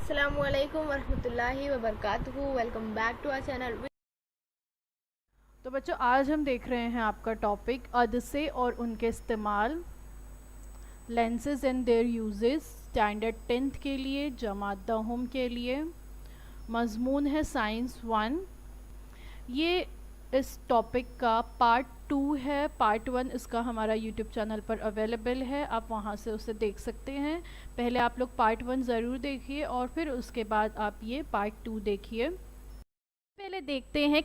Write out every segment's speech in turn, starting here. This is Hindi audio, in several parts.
अस्सलामुअलैकुम वरहमतुल्लाहि वबरकातुहू। Welcome back to our channel. तो बच्चों, आज हम देख रहे हैं आपका टॉपिक अदसे और उनके इस्तेमाल, lenses and there uses, standard 10th के लिए, जमात दहम के लिए। मजमून है साइंस 1। ये इस टॉपिक का पार्ट 2 है। पार्ट 1 इसका हमारा यूट्यूब चैनल पर अवेलेबल है, आप वहाँ से उसे देख सकते हैं। पहले आप लोग पार्ट 1 ज़रूर देखिए और फिर उसके बाद आप ये पार्ट 2 देखिए। पहले देखते हैं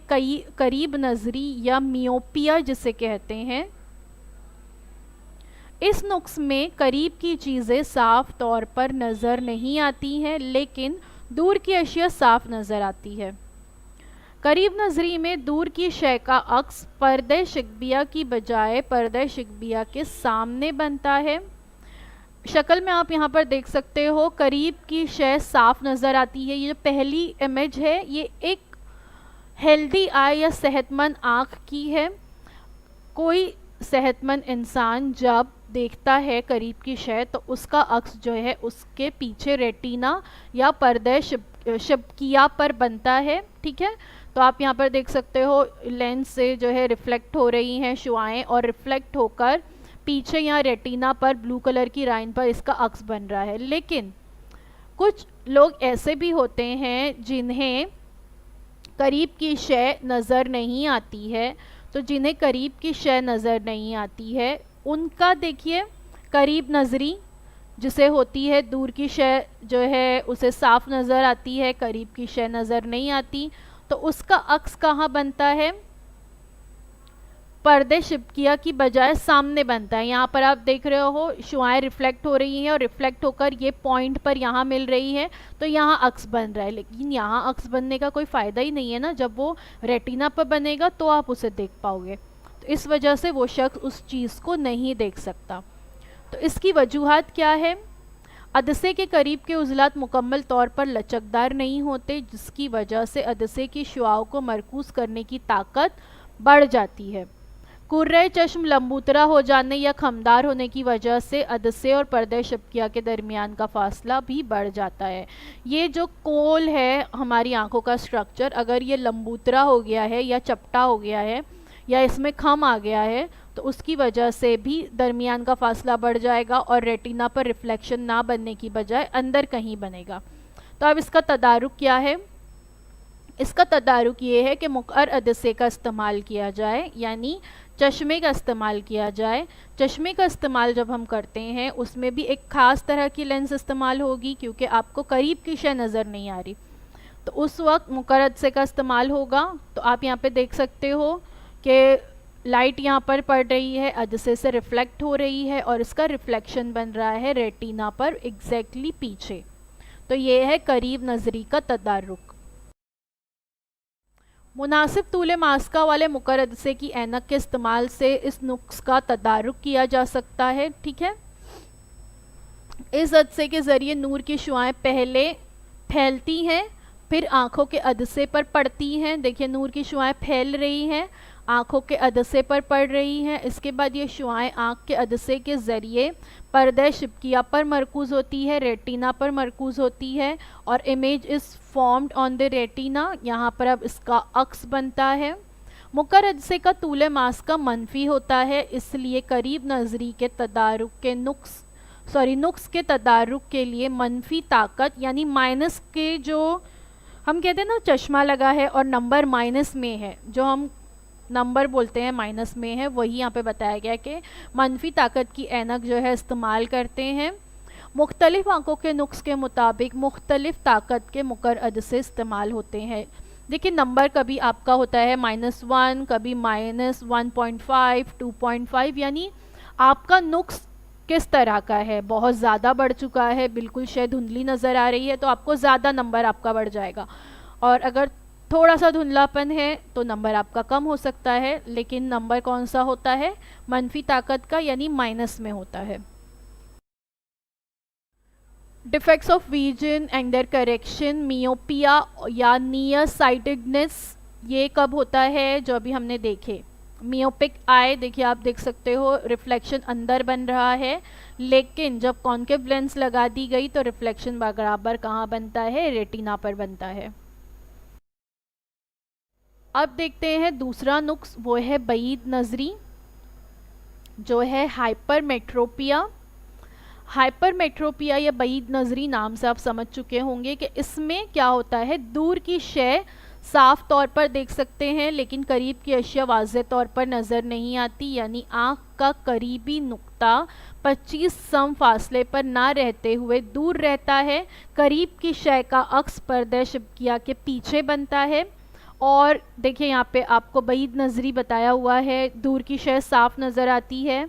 करीब नज़री या मियोपिया जिसे कहते हैं। इस नुक्स में करीब की चीज़ें साफ तौर पर नज़र नहीं आती हैं, लेकिन दूर की अशिया साफ नज़र आती है। करीब नज़री में दूर की शय का अक्स पर्दे शिकबिया की बजाय पर्दे शिकबिया के सामने बनता है। शक्ल में आप यहाँ पर देख सकते हो, करीब की शय साफ नज़र आती है। ये जो पहली इमेज है ये एक हेल्दी आई या सेहतमंद आँख की है। कोई सेहतमंद इंसान जब देखता है करीब की शय तो उसका अक्स जो है उसके पीछे रेटिना या पर्दे शिबकिया पर बनता है। ठीक है, तो आप यहाँ पर देख सकते हो लेंस से जो है रिफ्लेक्ट हो रही हैं शुआएं और रिफ्लेक्ट होकर पीछे या रेटिना पर ब्लू कलर की लाइन पर इसका अक्स बन रहा है। लेकिन कुछ लोग ऐसे भी होते हैं जिन्हें करीब की शय नज़र नहीं आती है। तो जिन्हें करीब की शय नज़र नहीं आती है उनका देखिए, करीब नज़री जिसे होती है, दूर की शय जो है उसे साफ नज़र आती है, करीब की शय नज़र नहीं आती, तो उसका अक्स कहाँ बनता है? पर्दे शिबकिया की बजाय सामने बनता है। यहाँ पर आप देख रहे हो शुआएं रिफ्लेक्ट हो रही हैं और रिफ्लेक्ट होकर ये पॉइंट पर यहाँ मिल रही है, तो यहाँ अक्स बन रहा है। लेकिन यहाँ अक्स बनने का कोई फ़ायदा ही नहीं है ना, जब वो रेटिना पर बनेगा तो आप उसे देख पाओगे। तो इस वजह से वो शख्स उस चीज़ को नहीं देख सकता। तो इसकी वजूहात क्या है? अदसे के करीब के उज़लात मुकम्मल तौर पर लचकदार नहीं होते, जिसकी वजह से अदसे की शुआओं को मरकूज़ करने की ताकत बढ़ जाती है। कुर्रे चश्म लंबूतरा हो जाने या खमदार होने की वजह से अदसे और पर्दे शिबकिया के दरमियान का फासला भी बढ़ जाता है। ये जो कोल है हमारी आंखों का स्ट्रक्चर, अगर ये लंबूतरा हो गया है या चपटा हो गया है या इसमें खम आ गया है तो उसकी वजह से भी दरमियान का फासला बढ़ जाएगा और रेटिना पर रिफ्लेक्शन ना बनने की बजाय अंदर कहीं बनेगा। तो अब इसका तदारुक क्या है? इसका तदारुक ये है कि मुक़र्र अदसे का इस्तेमाल किया जाए, यानी चश्मे का इस्तेमाल किया जाए। चश्मे का इस्तेमाल जब हम करते हैं उसमें भी एक ख़ास तरह की लेंस इस्तेमाल होगी, क्योंकि आपको करीब की शय नज़र नहीं आ रही, तो उस वक्त मुक़र्र अदसे का इस्तेमाल होगा। तो आप यहाँ पे देख सकते हो कि लाइट यहाँ पर पड़ रही है, अदसे से रिफ्लेक्ट हो रही है और इसका रिफ्लेक्शन बन रहा है रेटिना पर एग्जैक्टली पीछे। तो ये है करीब नज़री का तदारुक। मुनासिब तूले मास्का वाले मुक़र्रर अदसे की ऐनक के इस्तेमाल से इस नुक्स का तदारुक किया जा सकता है। ठीक है, इस अदसे के ज़रिए नूर की शुआएं पहले फैलती हैं, फिर आँखों के अदसे पर पड़ती हैं। देखिए नूर की शुआएं फैल रही हैं, आँखों के अदसे पर पड़ रही हैं। इसके बाद ये शुआएं आँख के अदसे के ज़रिए पर्दे शिबकिया पर मरकूज़ होती है, रेटिना पर मरकूज़ होती है और image is formed on the retina. यहाँ पर अब इसका अक्स बनता है। मुक़र्रर अदसे का तूले मास्का मनफी होता है, इसलिए करीब नज़री के तदारुक के नुक्स के तदारुक के लिए मनफी ताकत यानी माइनस के, जो हम कहते हैं ना चश्मा लगा है और नंबर माइनस में है, जो हम नंबर बोलते हैं माइनस में है, वही यहाँ पे बताया गया कि मनफी ताकत की ऐनक जो है इस्तेमाल करते हैं। मुख्तलिफ आंखों के नुक्स के मुताबिक मुख्तलिफ ताकत के मुक़र्रर अदसे इस्तेमाल होते हैं। देखिए नंबर कभी आपका होता है -1, कभी -1.5, 2.5, यानी आपका नुक्स किस तरह का है। बहुत ज़्यादा बढ़ चुका है, बिल्कुल शय धुंधली नज़र आ रही है, तो आपको ज़्यादा नंबर आपका बढ़ जाएगा, और अगर थोड़ा सा धुंधलापन है तो नंबर आपका कम हो सकता है। लेकिन नंबर कौन सा होता है? मनफी ताकत का, यानी माइनस में होता है। Defects of vision and their correction, myopia या नियर साइटेडनेस, ये कब होता है? जो अभी हमने देखे मियोपिक आई, देखिए आप देख सकते हो रिफ्लेक्शन अंदर बन रहा है, लेकिन जब कॉन्केव लेंस लगा दी गई तो रिफ्लेक्शन बराबर कहाँ बनता है, रेटिना पर बनता है। अब देखते हैं दूसरा नुक्स, वो है बईद नजरी, जो है हाइपरमेट्रोपिया। हाइपरमेट्रोपिया या बईद नजरी नाम से आप समझ चुके होंगे कि इसमें क्या होता है, दूर की शय साफ तौर पर देख सकते हैं लेकिन करीब की अशिया वाज़ेह तौर पर नज़र नहीं आती, यानी आँख का करीबी नुक्ता 25 सम फासले पर ना रहते हुए दूर रहता है। करीब की शय का अक्स पर्दे शिबकिया के पीछे बनता है। और देखिए यहाँ पे आपको बईद नजरी बताया हुआ है, दूर की शय साफ नज़र आती है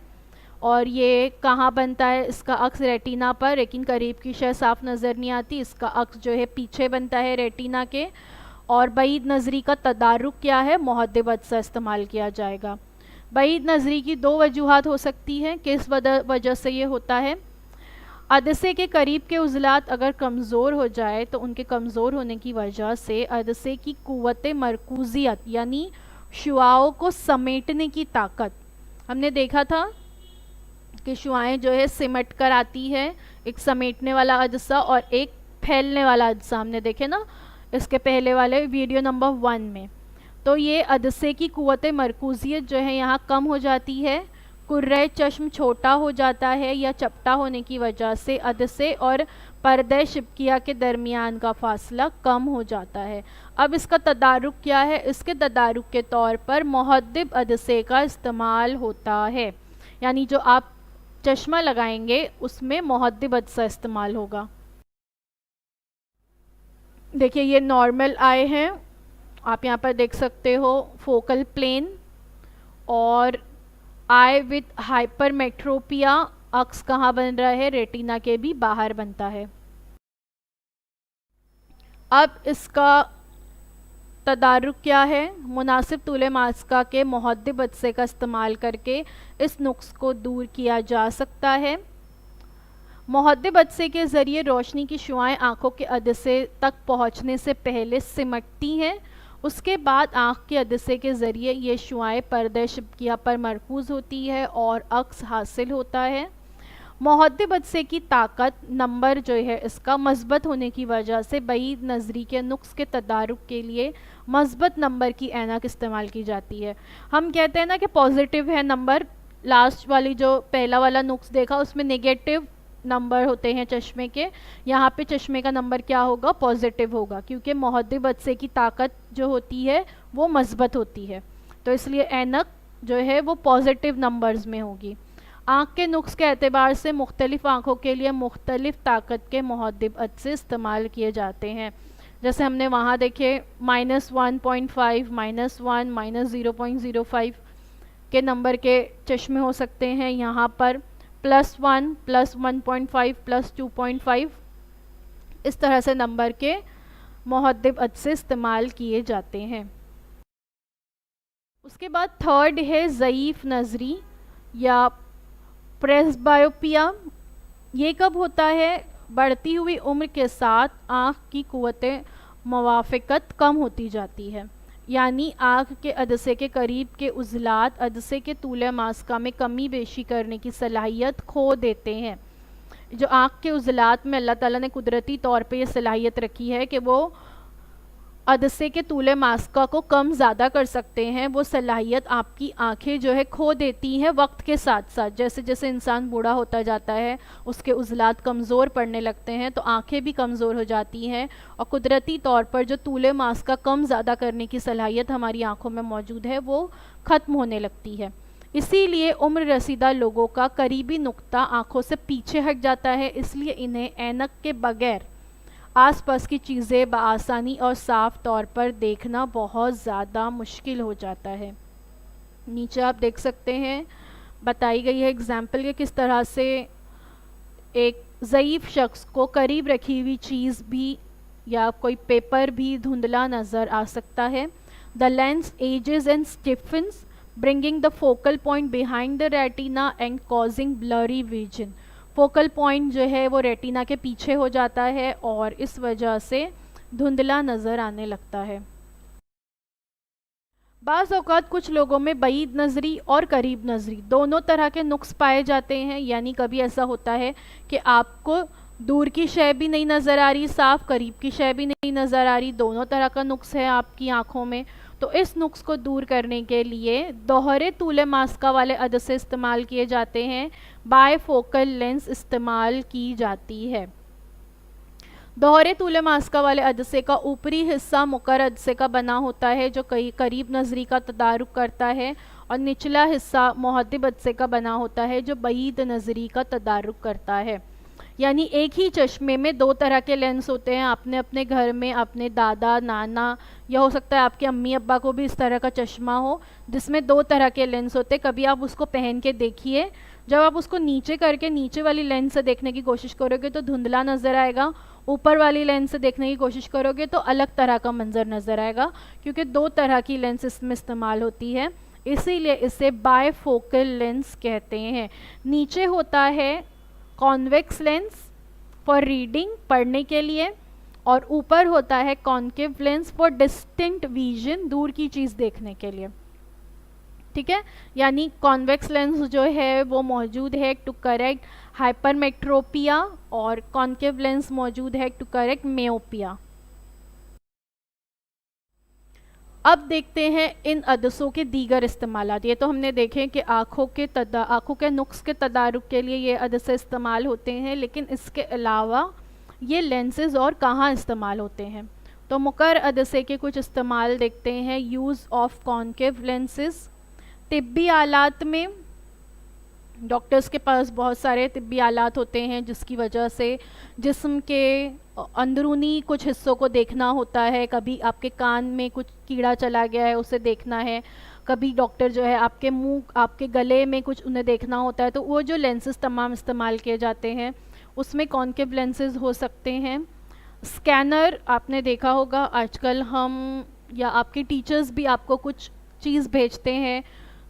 और ये कहाँ बनता है, इसका अक्स रेटिना पर, लेकिन करीब की शय साफ नज़र नहीं आती, इसका अक्स जो है पीछे बनता है रेटिना के। और बईद नजरी का तदारुक क्या है, मुहद्दिब अदसा इस्तेमाल किया जाएगा। बईद नजरी की दो वजूहात हो सकती हैं, किस वजह से ये होता है। अदसे के करीब के उज़लात अगर कमज़ोर हो जाए तो उनके कमज़ोर होने की वजह से अदसे की कुव्वत मरकूजियत यानी शुआओं को समेटने की ताकत, हमने देखा था कि शुआएं जो है सिमट कर आती है, एक समेटने वाला अदसा और एक फैलने वाला अदसा, हमने देखे ना इसके पहले वाले वीडियो नंबर 1 में। तो ये अदसे की कुव्वत मरकूजियत जो है यहाँ कम हो जाती है, कुर्रे चश्म छोटा हो जाता है या चपटा होने की वजह से अदसे और पर्दे शिबकिया के दरमियान का फासला कम हो जाता है। अब इसका तदारुक क्या है, इसके तदारुक के तौर पर मुहद्दिब अदसे का इस्तेमाल होता है, यानी जो आप चश्मा लगाएंगे उसमें मुहद्दिब अदसा इस्तेमाल होगा। देखिए ये नॉर्मल आई हैं, आप यहाँ पर देख सकते हो फोकल प्लेन, और आई विथ हाइपरमेट्रोपिया अक्स कहाँ बन रहा है, रेटिना के भी बाहर बनता है। अब इसका तदारुक क्या है, मुनासिब तूले मास्का के मुहद्दिब अदसे का इस्तेमाल करके इस नुक्स को दूर किया जा सकता है। मुहद्दिब अदसे के ज़रिए रोशनी की शुआएं आँखों के अदसे तक पहुँचने से पहले सिमटती हैं, उसके बाद आँख के अदसे के ज़रिए ये शुआएं पर्दे शिबकिया पर मरकूज़ होती है और अक्स हासिल होता है। मुहद्दिब अदसे की ताकत नंबर जो है इसका मस्बत होने की वजह से बईद नजरी के नुक्स के तदारुक के लिए मस्बत नंबर की ऐनक इस्तेमाल की जाती है। हम कहते हैं ना कि पॉजिटिव है नंबर, लास्ट वाली जो पहला वाला नुक्स देखा उसमें नेगेटिव नंबर होते हैं चश्मे के, यहाँ पे चश्मे का नंबर क्या होगा, पॉजिटिव होगा, क्योंकि मुहद्दिब अदसे की ताकत जो होती है वो मस्बत होती है, तो इसलिए ऐनक जो है वो पॉजिटिव नंबर्स में होगी। आँख के नुक्स के एतबार से मुख्तलिफ आँखों के लिए मुख्तलिफ ताकत के मुहद्दिब अदसे इस्तेमाल किए जाते हैं। जैसे हमने वहाँ देखे -1.5, -1, -0.05 के नंबर के चश्मे हो सकते हैं, यहाँ पर +1, +1.5, +2.5, इस तरह से नंबर के मुहद्दिब अदसे इस्तेमाल किए जाते हैं। उसके बाद थर्ड है ज़ईफ़ नज़री या प्रेसबायोपिया। ये कब होता है, बढ़ती हुई उम्र के साथ आँख की कुव्वत मुवाफ़क़त कम होती जाती है, यानी आँख के अदसे के करीब के उज़लात अदसे के तूले मास्का में कमी बेशी करने की सलाहियत खो देते हैं। जो आँख के उज़लात में अल्लाह ताला ने कुदरती तौर पे ये सलाहियत रखी है कि वो अदसे के तूले मास्का को कम ज़्यादा कर सकते हैं, वो सलाहियत आपकी आंखें जो है खो देती हैं वक्त के साथ साथ। जैसे जैसे इंसान बूढ़ा होता जाता है उसके उज़लात कमज़ोर पड़ने लगते हैं तो आंखें भी कमज़ोर हो जाती हैं, और कुदरती तौर पर जो तूले मास्का कम ज़्यादा करने की सलाहियत हमारी आँखों में मौजूद है वो ख़त्म होने लगती है। इसीलिए उम्र रसीदा लोगों का करीबी नुक्ता आँखों से पीछे हट जाता है, इसलिए इन्हें ऐनक के बगैर आसपास की चीज़ें बआसानी और साफ़ तौर पर देखना बहुत ज़्यादा मुश्किल हो जाता है। नीचे आप देख सकते हैं बताई गई है एग्जाम्पल के किस तरह से एक ज़ईफ़ शख्स को करीब रखी हुई चीज़ भी या कोई पेपर भी धुंधला नज़र आ सकता है। The lens ages and stiffens bringing the focal point behind the retina and causing blurry vision. Focal point जो है वो रेटिना के पीछे हो जाता है और इस वजह से धुंधला नज़र आने लगता है। बाज़ औक़ात कुछ लोगों में बईद नज़री और करीब नज़री दोनों तरह के नुक्स पाए जाते हैं, यानी कभी ऐसा होता है कि आपको दूर की शय भी नहीं नज़र आ रही साफ, करीब की शय भी नहीं नज़र आ रही, दोनों तरह का नुक्स है आपकी आँखों में। तो इस नुक्स को दूर करने के लिए दोहरे तूले मास्का वाले अदसे इस्तेमाल किए जाते हैं, बायफोकल लेंस इस्तेमाल की जाती है। दोहरे तूले मास्का वाले अदसे का ऊपरी हिस्सा मुकर अदसे का बना होता है जो कई करीब नज़री का तदारुक करता है, और निचला हिस्सा मुहद्दिब अदसे का बना होता है जो बईद नज़री का तदारुक करता है। यानी एक ही चश्मे में दो तरह के लेंस होते हैं। आपने अपने घर में अपने दादा नाना या हो सकता है आपके अम्मी अब्बा को भी इस तरह का चश्मा हो जिसमें दो तरह के लेंस होते हैं। कभी आप उसको पहन के देखिए, जब आप उसको नीचे करके नीचे वाली लेंस से देखने की कोशिश करोगे तो धुंधला नज़र आएगा, ऊपर वाली लेंस से देखने की कोशिश करोगे तो अलग तरह का मंजर नज़र आएगा, क्योंकि दो तरह की लेंस इसमें इस्तेमाल होती है, इसीलिए इसे बायफोकल लेंस कहते हैं। नीचे होता है कॉन्वेक्स लेंस फॉर रीडिंग, पढ़ने के लिए, और ऊपर होता है concave lens for distinct vision, दूर की चीज़ देखने के लिए। ठीक है, यानी कॉन्वेक्स लेंस जो है वो मौजूद है टू करेक्ट हाइपरमेट्रोपिया, और कॉन्केव लेंस मौजूद है टू करेक्ट मेओपिया। अब देखते हैं इन अदसों के दीगर इस्तेमालात। ये तो हमने देखे कि आँखों के नुक्स के तदारुक के लिए ये अदसे इस्तेमाल होते हैं, लेकिन इसके अलावा ये लेंसेज और कहाँ इस्तेमाल होते हैं। तो मुकर अदसे के कुछ इस्तेमाल देखते हैं। यूज़ ऑफ कॉन्केव लेंसेज, तिब्बी आलात में डॉक्टर्स के पास बहुत सारे तिब्बी आलात होते हैं जिसकी वजह से जिस्म के अंदरूनी कुछ हिस्सों को देखना होता है। कभी आपके कान में कुछ कीड़ा चला गया है उसे देखना है, कभी डॉक्टर जो है आपके मुंह आपके गले में कुछ उन्हें देखना होता है, तो वो जो लेंसेज तमाम इस्तेमाल किए जाते हैं उसमें कॉन्केव लेंसेज हो सकते हैं। स्कैनर आपने देखा होगा, आजकल हम या आपके टीचर्स भी आपको कुछ चीज़ भेजते हैं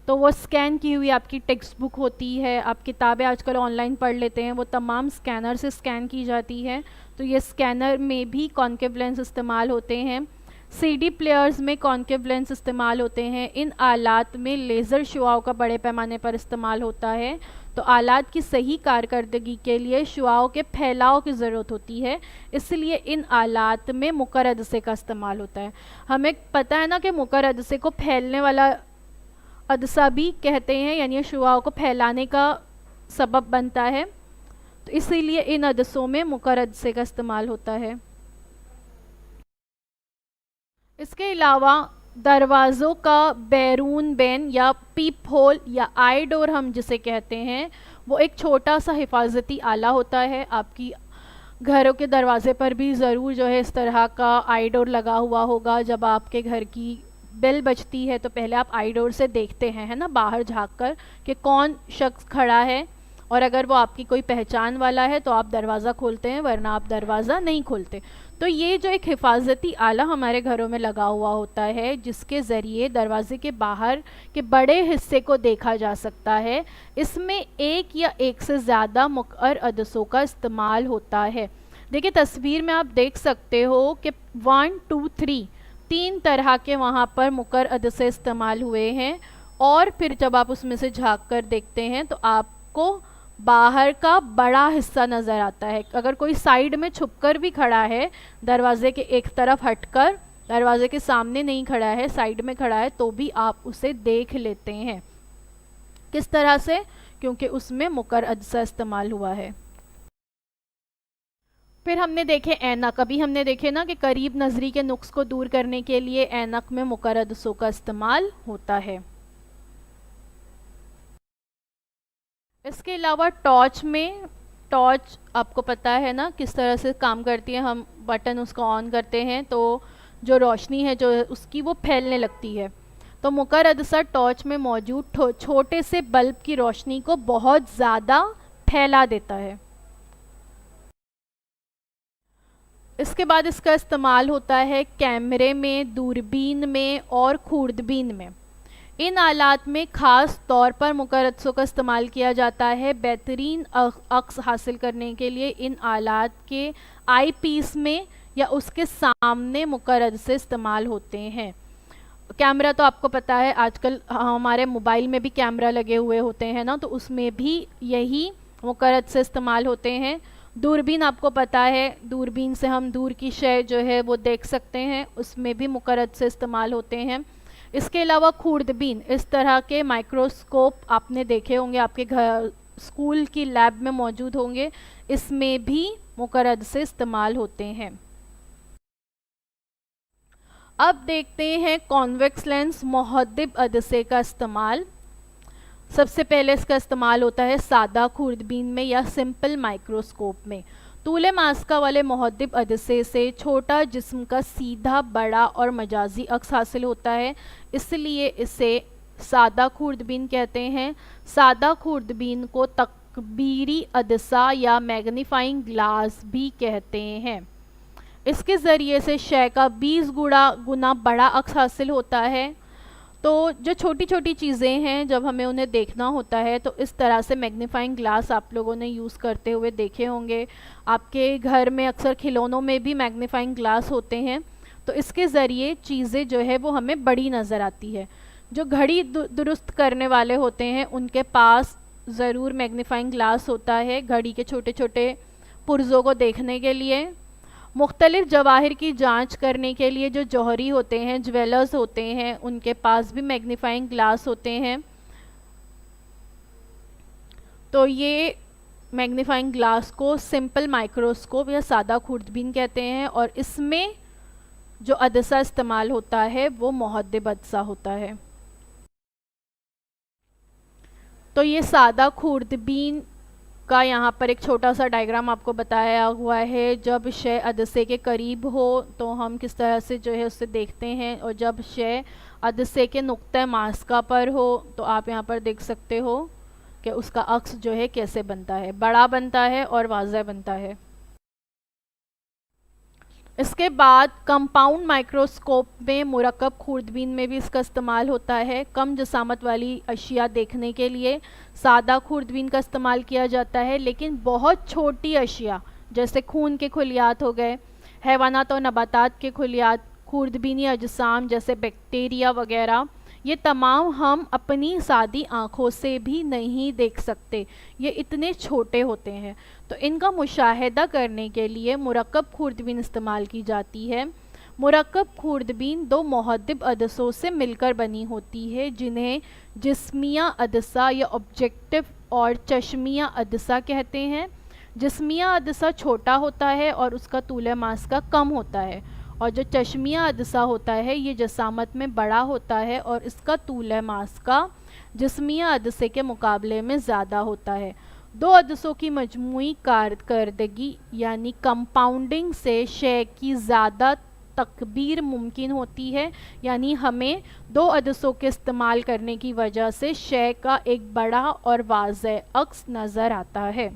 तो वो स्कैन की हुई आपकी टेक्स्ट बुक होती है, आप किताबें आजकल ऑनलाइन पढ़ लेते हैं, वो तमाम स्कैनर से स्कैन की जाती है, तो ये स्कैनर में भी कॉन्केव लेंस इस्तेमाल होते हैं। सीडी प्लेयर्स में कॉन्केव लेंस इस्तेमाल होते हैं। इन आलात में लेज़र शुआओं का बड़े पैमाने पर इस्तेमाल होता है, तो आलात की सही कारकर्दगी के लिए शुआओं के फैलाव की ज़रूरत होती है, इसलिए इन आलात में मुकर अदसे का इस्तेमाल होता है। हमें पता है ना कि मुकर अदसे को फैलने वाला अदसा भी कहते हैं, यानी शुआओं को फैलाने का सबब बनता है, तो इसीलिए इन अदसों में मुकर अदसे का इस्तेमाल होता है। इसके अलावा दरवाज़ों का बैरून बैन या पीप होल या आई डोर हम जिसे कहते हैं, वो एक छोटा सा हिफाजती आला होता है। आपकी घरों के दरवाजे पर भी ज़रूर जो है इस तरह का आई डोर लगा हुआ होगा। जब आपके घर की बेल बजती है तो पहले आप आई डोर से देखते हैं, है ना, बाहर झाँक कर कि कौन शख्स खड़ा है, और अगर वो आपकी कोई पहचान वाला है तो आप दरवाज़ा खोलते हैं, वरना आप दरवाज़ा नहीं खोलते। तो ये जो एक हिफाजती आला हमारे घरों में लगा हुआ होता है जिसके ज़रिए दरवाजे के बाहर के बड़े हिस्से को देखा जा सकता है, इसमें एक या एक से ज़्यादा मुकर अदसों का इस्तेमाल होता है। देखिए तस्वीर में आप देख सकते हो कि 1 2 3 तीन तरह के वहाँ पर मुकर अदसे इस्तेमाल हुए हैं, और फिर जब आप उसमें से झाँक कर देखते हैं तो आपको बाहर का बड़ा हिस्सा नज़र आता है। अगर कोई साइड में छुपकर भी खड़ा है, दरवाजे के एक तरफ हटकर, दरवाजे के सामने नहीं खड़ा है, साइड में खड़ा है, तो भी आप उसे देख लेते हैं। किस तरह से? क्योंकि उसमें मुकर अदसा इस्तेमाल हुआ है। फिर हमने देखे ऐनक। अभी हमने देखे ना कि करीब नज़री के नुक्स को दूर करने के लिए ऐनक में मुकर अदसों का इस्तेमाल होता है। इसके अलावा टॉर्च में, टॉर्च आपको पता है ना किस तरह से काम करती है। हम बटन उसका ऑन करते हैं तो जो रोशनी है जो उसकी वो फैलने लगती है, तो मुकर अदसा टॉर्च में मौजूद छोटे से बल्ब की रोशनी को बहुत ज़्यादा फैला देता है। इसके बाद इसका इस्तेमाल होता है कैमरे में, दूरबीन में और खूर्दबीन में। इन आलात में ख़ास तौर पर मुकर अदसों का इस्तेमाल किया जाता है। बेहतरीन अक्स हासिल करने के लिए इन आलात के आई पीस में या उसके सामने मुकर अदसे इस्तेमाल होते हैं। कैमरा तो आपको पता है आजकल हमारे मोबाइल में भी कैमरा लगे हुए होते हैं ना, तो उसमें भी यही मुकर्रद से इस्तेमाल होते हैं। दूरबीन आपको पता है, दूरबीन से हम दूर की शय जो है वो देख सकते हैं, उसमें भी मुकर्रद से इस्तेमाल होते हैं। इसके अलावा खूर्दबीन, इस तरह के माइक्रोस्कोप आपने देखे होंगे, आपके घर स्कूल की लैब में मौजूद होंगे, इसमें भी मुकर्रद से इस्तेमाल होते हैं। अब देखते हैं कॉन्वेक्स लेंस मुहद्दिब अदसे का इस्तेमाल। सबसे पहले इसका इस्तेमाल होता है सादा खूर्दबीन में या सिंपल माइक्रोस्कोप में। तूले मास्का वाले मुहद्दिब अदसे से छोटा जिस्म का सीधा, बड़ा और मजाजी अक्स हासिल होता है, इसलिए इसे सादा खूर्दबीन कहते हैं। सादा खूर्दबीन को तकबीरी अदसा या मैग्नीफाइंग ग्लास भी कहते हैं। इसके ज़रिए से शय का 20 गुना बड़ा अक्स हासिल होता है। तो जो छोटी छोटी चीज़ें हैं, जब हमें उन्हें देखना होता है तो इस तरह से मैग्नीफाइंग ग्लास आप लोगों ने यूज़ करते हुए देखे होंगे। आपके घर में अक्सर खिलौनों में भी मैग्नीफाइंग ग्लास होते हैं, तो इसके ज़रिए चीज़ें जो है वो हमें बड़ी नज़र आती है। जो घड़ी दुरुस्त करने वाले होते हैं उनके पास ज़रूर मैग्नीफाइंग ग्लास होता है घड़ी के छोटे छोटे पुर्ज़ों को देखने के लिए। मुख्तलिफ जवाहिर की जांच करने के लिए जो जौहरी होते हैं, ज्वेलर्स होते हैं, उनके पास भी मैग्नीफाइंग ग्लास होते हैं। तो ये मैग्नीफाइंग ग्लास को सिंपल माइक्रोस्कोप या सादा खूर्दबीन कहते हैं, और इसमें जो अदसा इस्तेमाल होता है वो मुहद्दिब अदसा होता है। तो ये सादा खूर्दबीन का यहाँ पर एक छोटा सा डायग्राम आपको बताया हुआ है। जब शय अदसे के करीब हो तो हम किस तरह से जो है उससे देखते हैं, और जब शय अदसे के नुक्ते मास्का पर हो तो आप यहाँ पर देख सकते हो कि उसका अक्स जो है कैसे बनता है, बड़ा बनता है और वाज़ह बनता है। इसके बाद कंपाउंड माइक्रोस्कोप में मुरक्कब खूर्दबीन में भी इसका इस्तेमाल होता है। कम जसामत वाली अशिया देखने के लिए सादा खूर्दबीन का इस्तेमाल किया जाता है, लेकिन बहुत छोटी अशिया जैसे खून के खुलियात हो गए, हैवानात और नबातात के खुलियात, खूर्दबीनी अजसाम जैसे बैक्टीरिया वगैरह, ये तमाम हम अपनी सादी आँखों से भी नहीं देख सकते, ये इतने छोटे होते हैं। तो इनका मुशाहिदा करने के लिए मुरक्कब खूर्दबीन इस्तेमाल की जाती है। मुरक्कब खूर्दबीन दो मुहद्दिब अदसों से मिलकर बनी होती है, जिन्हें जिस्मिया अदसा या ऑब्जेक्टिव और चश्मिया अदसा कहते हैं। जिस्मिया अदसा छोटा होता है और उसका तूले मास्का कम होता है, और जो चश्मिया अदसा होता है ये जसामत में बड़ा होता है और इसका तूले मास्का जिस्मिया अदसे के मुकाबले में ज़्यादा होता है। दो अदसों की मजमूई कारकर्दगी यानी कंपाउंडिंग से शय की ज़्यादा तकबीर मुमकिन होती है, यानी हमें दो अदसों के इस्तेमाल करने की वजह से शय का एक बड़ा और वाज़ह अक्स नज़र आता है।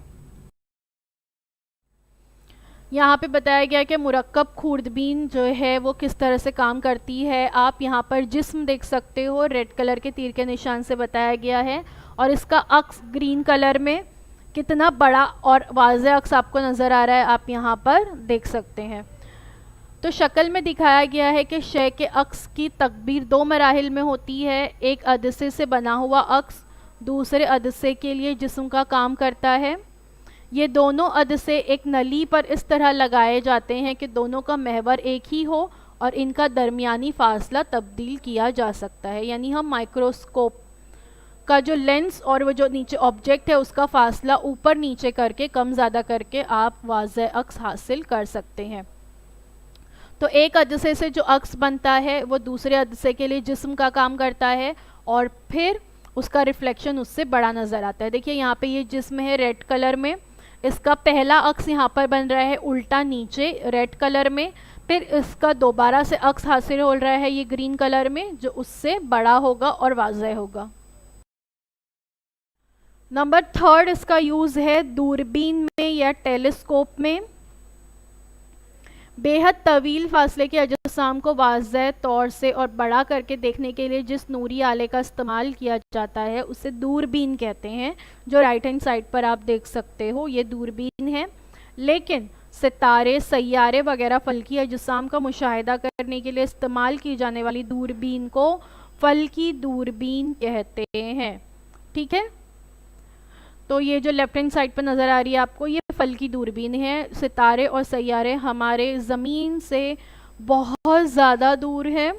यहाँ पे बताया गया कि मुरक्कब खूर्दबीन जो है वो किस तरह से काम करती है। आप यहाँ पर जिस्म देख सकते हो, रेड कलर के तीर के निशान से बताया गया है, और इसका अक्स ग्रीन कलर में कितना बड़ा और वाज़ह अक्स आपको नज़र आ रहा है, आप यहाँ पर देख सकते हैं। तो शक्ल में दिखाया गया है कि शय के अक्स की तकबीर दो मराहिल में होती है। एक अदसे से बना हुआ अक्स दूसरे अदसे के लिए जिस्म का काम करता है। ये दोनों अदसे एक नली पर इस तरह लगाए जाते हैं कि दोनों का महवर एक ही हो और इनका दरमियानी फासला तब्दील किया जा सकता है। यानी हम माइक्रोस्कोप का जो लेंस और वो जो नीचे ऑब्जेक्ट है उसका फासला ऊपर नीचे करके, कम ज़्यादा करके आप वाज़ह अक्स हासिल कर सकते हैं। तो एक अदसे से जो अक्स बनता है वो दूसरे अदसे के लिए जिस्म का काम करता है, और फिर उसका रिफ्लेक्शन उससे बड़ा नज़र आता है। देखिए यहाँ पे ये जिस्म है रेड कलर में, इसका पहला अक्स यहाँ पर बन रहा है उल्टा नीचे रेड कलर में, फिर इसका दोबारा से अक्स हासिल हो रहा है ये ग्रीन कलर में, जो उससे बड़ा होगा और वाज़ह होगा। नंबर 3 इसका यूज़ है दूरबीन में या टेलीस्कोप में। बेहद तवील फासले के अजसाम को वाज़ह तौर से और बड़ा करके देखने के लिए जिस नूरी आले का इस्तेमाल किया जाता है उसे दूरबीन कहते हैं। जो राइट हैंड साइड पर आप देख सकते हो ये दूरबीन है। लेकिन सितारे, सैयारे वगैरह फल्की अजसाम का मुशाहिदा करने के लिए इस्तेमाल की जाने वाली दूरबीन को फल्की दूरबीन कहते हैं। ठीक है, तो ये जो लेफ्ट हैंड साइड पर नज़र आ रही है आपको, ये फल्की दूरबीन है। सितारे और सैयारे हमारे ज़मीन से बहुत ज़्यादा दूर है,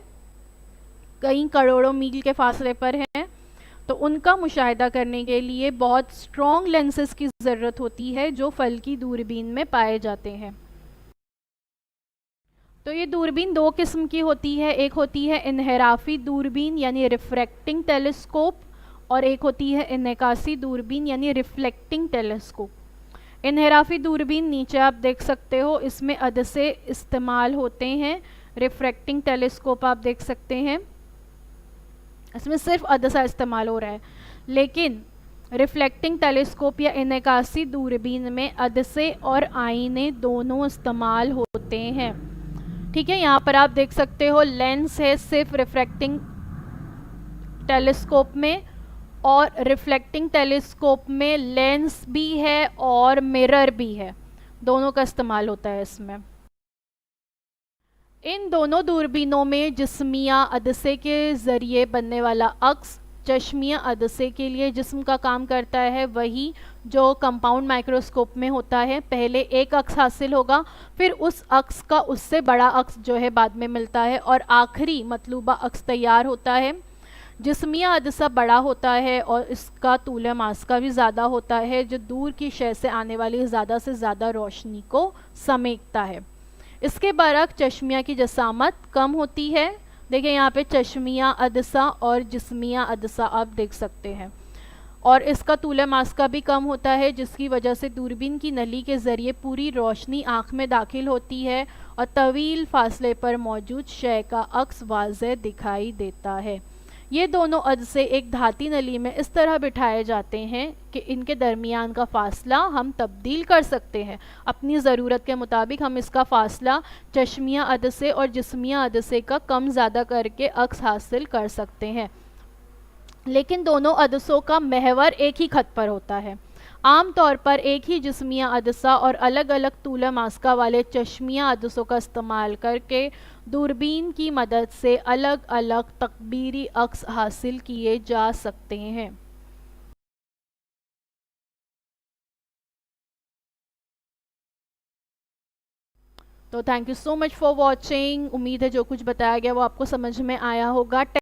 कई करोड़ों मील के फासले पर हैं, तो उनका मुशाहिदा करने के लिए बहुत स्ट्रॉन्ग लेंसेज की ज़रूरत होती है जो फल्की दूरबीन में पाए जाते हैं। तो ये दूरबीन दो किस्म की होती है, एक होती है इन्हिराफी दूरबीन यानी रिफ्रैक्टिंग टेलीस्कोप, और एक होती है इनकासी दूरबीन यानी रिफ्लेक्टिंग टेलीस्कोप। इन्हिराफी दूरबीन नीचे आप देख सकते हो, इसमें अदसे इस्तेमाल होते हैं। रिफ्रैक्टिंग टेलीस्कोप आप देख सकते हैं, इसमें सिर्फ अदसा इस्तेमाल हो रहा है, लेकिन रिफ्लेक्टिंग टेलीस्कोप या इनकासी दूरबीन में अदसे और आईने दोनों इस्तेमाल होते हैं। ठीक है, यहाँ पर आप देख सकते हो लेंस है सिर्फ रिफ्रैक्टिंग टेलीस्कोप में, और रिफ्लेक्टिंग टेलीस्कोप में लेंस भी है और मिरर भी है, दोनों का इस्तेमाल होता है इसमें। इन दोनों दूरबीनों में जिस्मिया अदसे के ज़रिए बनने वाला अक्स चश्मिया अदसे के लिए जिस्म का काम करता है, वही जो कंपाउंड माइक्रोस्कोप में होता है। पहले एक अक्स हासिल होगा, फिर उस अक्स का उससे बड़ा अक्स जो है बाद में मिलता है, और आखिरी मतलूबा अक्स तैयार होता है। जिस्मिया अदसा बड़ा होता है और इसका तूल मास्का भी ज़्यादा होता है, जो दूर की शय से आने वाली ज़्यादा से ज़्यादा रोशनी को समेटता है। इसके बरक्स चश्मिया की जसामत कम होती है। देखिए यहाँ पे चश्मिया अदसा और जिस्मिया अदसा आप देख सकते हैं, और इसका तूल मास्का भी कम होता है, जिसकी वजह से दूरबीन की नली के ज़रिए पूरी रोशनी आँख में दाखिल होती है और तवील फासले पर मौजूद शय का अक्स वाज़ेह दिखाई देता है। ये दोनों अदसे एक धाती नली में इस तरह बिठाए जाते हैं कि इनके दरमियान का फ़ासला हम तब्दील कर सकते हैं, अपनी ज़रूरत के मुताबिक हम इसका फ़ासला चश्मिया अदसे और जिस्मिया अदसे का कम ज़्यादा करके अक्स हासिल कर सकते हैं। लेकिन दोनों अदसों का महवर एक ही खत पर होता है। आम तौर पर एक ही जिस्मिया अदसा और अलग अलग तूल मास्का वाले चश्मिया अदसों का इस्तेमाल करके दूरबीन की मदद से अलग अलग तकबीरी अक्स हासिल किए जा सकते हैं। तो thank you so much for watching. उम्मीद है जो कुछ बताया गया वो आपको समझ में आया होगा।